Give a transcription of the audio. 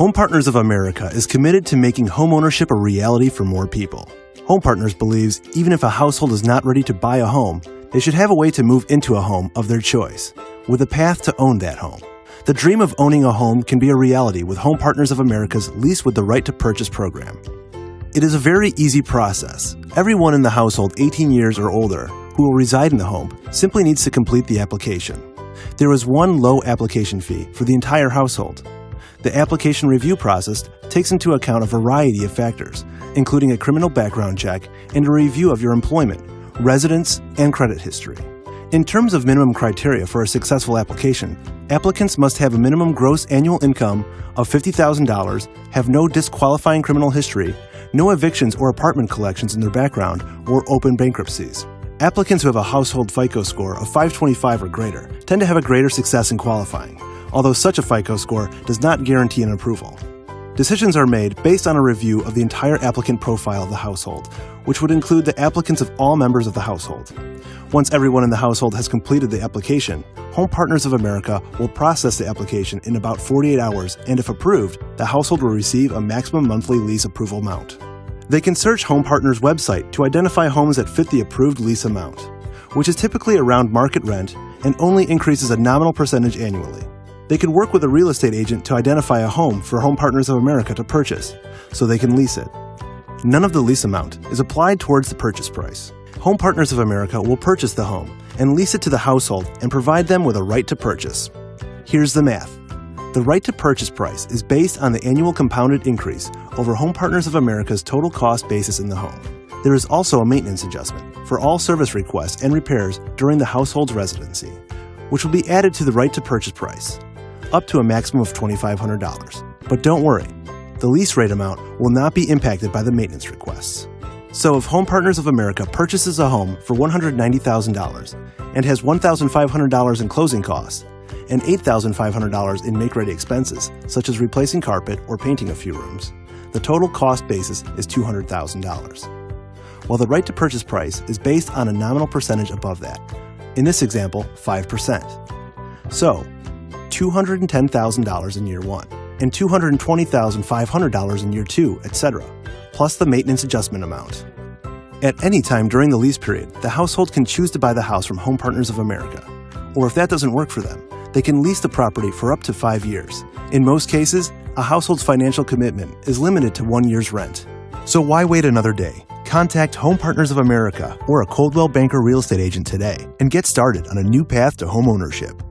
Home Partners of America is committed to making homeownership a reality for more people. Home Partners believes even if a household is not ready to buy a home, they should have a way to move into a home of their choice, with a path to own that home. The dream of owning a home can be a reality with Home Partners of America's Lease with the Right to Purchase program. It is a very easy process. Everyone in the household 18 years or older who will reside in the home simply needs to complete the application. There is one low application fee for the entire household. The application review process takes into account a variety of factors, including a criminal background check and a review of your employment, residence, and credit history. In terms of minimum criteria for a successful application, applicants must have a minimum gross annual income of $50,000, have no disqualifying criminal history, no evictions or apartment collections in their background, or open bankruptcies. Applicants who have a household FICO score of 525 or greater tend to have a greater success in qualifying, although such a FICO score does not guarantee an approval. Decisions are made based on a review of the entire applicant profile of the household, which would include the applicants of all members of the household. Once everyone in the household has completed the application, Home Partners of America will process the application in about 48 hours, and if approved, the household will receive a maximum monthly lease approval amount. They can search Home Partners' website to identify homes that fit the approved lease amount, which is typically around market rent and only increases a nominal percentage annually. They can work with a real estate agent to identify a home for Home Partners of America to purchase, so they can lease it. None of the lease amount is applied towards the purchase price. Home Partners of America will purchase the home and lease it to the household and provide them with a right to purchase. Here's the math. The right to purchase price is based on the annual compounded increase over Home Partners of America's total cost basis in the home. There is also a maintenance adjustment for all service requests and repairs during the household's residency, which will be added to the right to purchase price, up to a maximum of $2,500. But don't worry, the lease rate amount will not be impacted by the maintenance requests. So if Home Partners of America purchases a home for $190,000 and has $1,500 in closing costs and $8,500 in make-ready expenses, such as replacing carpet or painting a few rooms, the total cost basis is $200,000. While the right to purchase price is based on a nominal percentage above that, in this example, 5%. So, $210,000 in year one, and $220,500 in year two, etc., plus the maintenance adjustment amount. At any time during the lease period, the household can choose to buy the house from Home Partners of America, or if that doesn't work for them, they can lease the property for up to 5 years. In most cases, a household's financial commitment is limited to 1 year's rent. So why wait another day? Contact Home Partners of America or a Coldwell Banker real estate agent today and get started on a new path to home ownership.